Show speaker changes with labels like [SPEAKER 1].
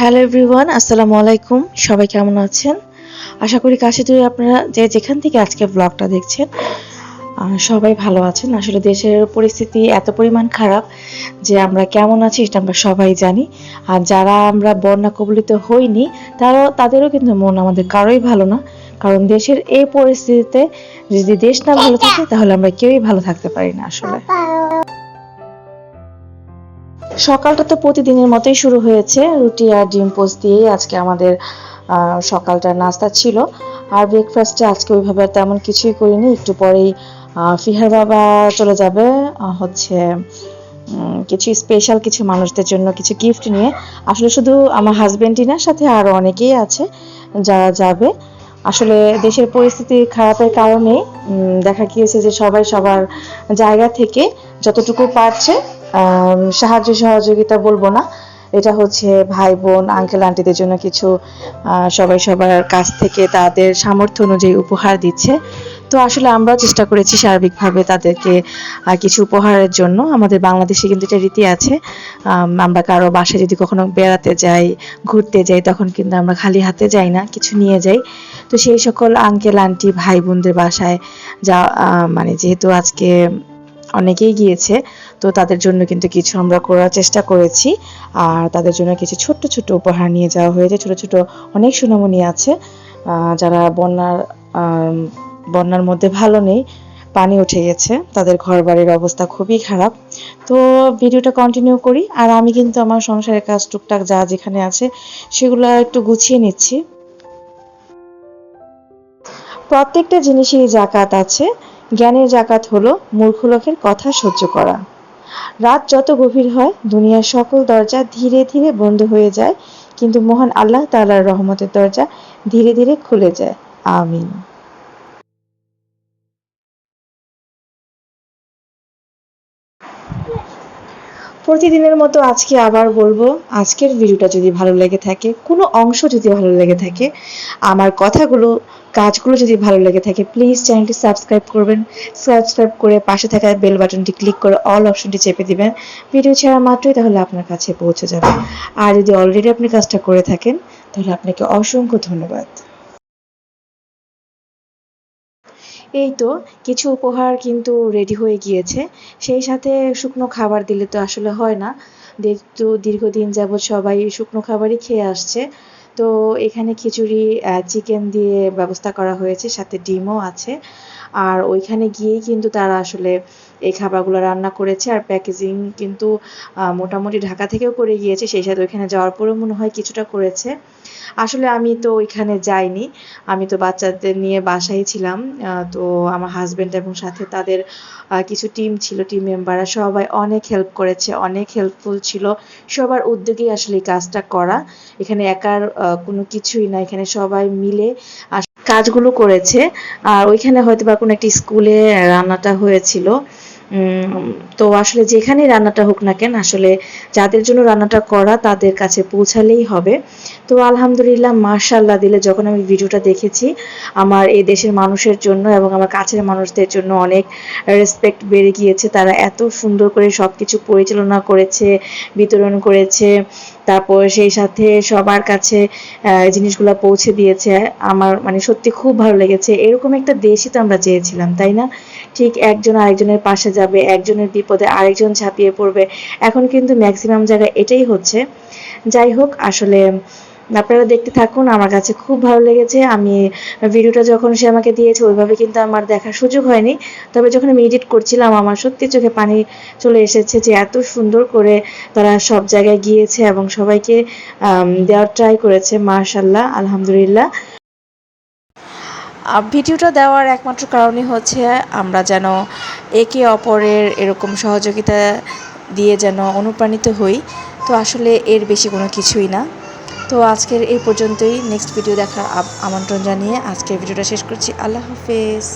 [SPEAKER 1] Hello everyone, আসসালামু আলাইকুম। সবাই কেমন আছেন? আশা করি কাছে দূরে আপনারা যে যেখান থেকে আজকে ব্লগটা দেখছেন সবাই ভালো আছেন। আসলে দেশের পরিস্থিতি এত পরিমাণ খারাপ যে আমরা কেমন আছি এটা আমরা সবাই জানি। আর যারা আমরা বন্যা কবলিত হইনি তাদেরও কিন্তু মন আমাদের কারোই ভালো না। কারণ দেশের এই পরিস্থিতিতে যদি দেশ না ভালো থাকে তাহলে আমরা কেউই ভালো থাকতে পারি না আসলে। সকালটা তো প্রতিদিনের মতোই শুরু হয়েছে রুটি আর ডিম পোস্ট দিয়েই আজকে আমাদের সকালটার নাস্তা ছিল। আর ব্রেকফাস্টে আজকে ওইভাবে তেমন কিছুই করিনি। একটু পরেই ফিহার বাবা চলে যাবে হচ্ছে কিছু স্পেশাল কিছু মানুষদের জন্য কিছু গিফট নিয়ে। আসলে শুধু আমার হাজবেন্ডই না, সাথে আরও অনেকেই আছে যারা যাবে। আসলে দেশের পরিস্থিতি খারাপের কারণে দেখা গিয়েছে যে সবাই সবার জায়গা থেকে যতটুকু পারছে সাহায্য সহযোগিতা বলবো না, এটা হচ্ছে ভাই বোন আঙ্কেল আন্টিদের জন্য কিছু সবাই সবার কাছ থেকে তাদের সামর্থ্য অনুযায়ী উপহার দিচ্ছে। তো আসলে আমরাও চেষ্টা করেছি সার্বিকভাবে তাদেরকে কিছু উপহারের জন্য। আমাদের বাংলাদেশে কিন্তু এটা রীতি আছে, আমরা কারো বাসায় যদি কখনো বেড়াতে যাই, ঘুরতে যাই, তখন কিন্তু আমরা খালি হাতে যাই না, কিছু নিয়ে যাই। তো সেই সকল আঙ্কেল আন্টি ভাই বোনদের বাসায় যা মানে যেহেতু আজকে অনেকেই গিয়েছে, তো তাদের জন্য কিন্তু কিছু আমরা করার চেষ্টা করেছি। আর তাদের জন্য কিছু ছোট্ট ছোট্ট উপহার নিয়ে যাওয়া হয়েছে। ছোট ছোট অনেক সোনামণি আছে যারা বন্যার মধ্যে ভালো নেই, পানি উঠে গেছে, তাদের ঘর বাড়ির অবস্থা খুবই খারাপ। তো ভিডিওটা কন্টিনিউ করি। আর আমি কিন্তু আমার সংসারের কাজ টুকটাক যা যেখানে আছে সেগুলো একটু গুছিয়ে নিচ্ছি। প্রত্যেকটা জিনিসেরই জাকাত আছে। জ্ঞানের জাকাত হলো মূর্খ লোকের কথা সহ্য করা। রাত যত গভীর হয় দুনিয়ার সকল দরজা ধীরে ধীরে বন্ধ হয়ে যায়, কিন্তু মহান আল্লাহ তাআলার রহমতের দরজা ধীরে ধীরে খুলে যায়। আমিন। প্রতিদিনের মতো আজকে আবার বলবো, আজকের ভিডিওটা যদি ভালো লেগে থাকে, কোনো অংশ যদি ভালো লেগে থাকে, আমার কথাগুলো কাজগুলো যদি ভালো লেগে থাকে, প্লিজ চ্যানেলটি সাবস্ক্রাইব করবেন। সাবস্ক্রাইব করে পাশে থাকা বেল বাটনটি ক্লিক করে অল অপশনটি চেপে দিবেন। ভিডিও ছাড়া মাত্রই তাহলে আপনার কাছে পৌঁছে যাবে। আর যদি অলরেডি আপনি কাজটা করে থাকেন তাহলে আপনাকে অসংখ্য ধন্যবাদ। এই তো কিছু উপহার কিন্তু রেডি হয়ে গিয়েছে। সেই সাথে শুকনো খাবার দিলে তো আসলে হয় না, যেহেতু দীর্ঘদিন যাবৎ সবাই শুকনো খাবারই খেয়ে আসছে। তো এখানে খিচুড়ি চিকেন দিয়ে ব্যবস্থা করা হয়েছে, সাথে ডিমও আছে। আর ওইখানে গিয়েই কিন্তু তারা আসলে এই খাবারগুলো রান্না করেছে। আর প্যাকেজিং কিন্তু মোটামুটি ঢাকা থেকেও করে গিয়েছে, সেই সাথে ওইখানে যাওয়ার পরেও মনে হয় কিছুটা করেছে। আসলে আমি তো ওইখানে যাইনি, আমি তো বাচ্চাদের নিয়ে বাসায় ছিলাম। তো আমার হাজবেন্ড এবং সাথে তাদের কিছু টিম ছিল, টিম মেম্বাররা সবাই অনেক হেল্প করেছে, অনেক হেল্পফুল ছিল। সবার উদ্যোগেই আসলে এই কাজটা করা। এখানে একার কোনো কিছুই না, এখানে সবাই মিলে কাজগুলো করেছে। আর ওইখানে হয়তো বা কোনো একটা স্কুলে রান্নাটা হয়েছিল। তো আসলে যেখানেই রান্নাটা হোক না কেন, আসলে যাদের জন্য রান্নাটা করা তাদের কাছে পৌঁছালেই হবে। তো আলহামদুলিল্লাহ, মাশাআল্লাহ দিলে যখন আমি ভিডিওটা দেখেছি, আমার এই দেশের মানুষের জন্য এবং আমার কাছের মানুষদের জন্য অনেক রেসপেক্ট বেড়ে গিয়েছে। তারা এত সুন্দর করে সব কিছু পরিচালনা করেছে, বিতরণ করেছে, তারপর সেই সাথে সবার কাছে জিনিসগুলো পৌঁছে দিয়েছে। আমার মানে সত্যি খুব ভালো লেগেছে। এরকম একটা দেশই তো আমরা চেয়েছিলাম, তাই না? ঠিক একজন আরেকজনের পাশে যাবে, একজনের বিপদে আরেকজন ঝাঁপিয়ে পড়বে। এখন কিন্তু ম্যাক্সিমাম জায়গায় এটাই হচ্ছে। যাই হোক, আসলে আপনারা দেখতে থাকুন, আমার কাছে খুব ভালো লেগেছে। আমি ভিডিওটা যখন সে আমাকে দিয়েছে ওইভাবে কিন্তু আমার দেখার সুযোগ হয়নি, তবে যখন আমি এডিট করছিলাম আমার সত্যি চোখে পানি চলে এসেছে যে এত সুন্দর করে তারা সব জায়গায় গিয়েছে এবং সবাইকে দেওয়ার ট্রাই করেছে। মাশাআল্লাহ, আলহামদুলিল্লাহ। ভিডিওটা দেওয়ার একমাত্র কারণই হচ্ছে আমরা যেন একে অপরের এরকম সহযোগিতা দিয়ে যেন অনুপ্রাণিত হই। তো আসলে এর বেশি কোনো কিছুই না। তো আজকের এই পর্যন্তই। নেক্সট ভিডিও দেখার আমন্ত্রণ জানিয়ে আজকের ভিডিওটা শেষ করছি। আল্লাহ হাফেজ।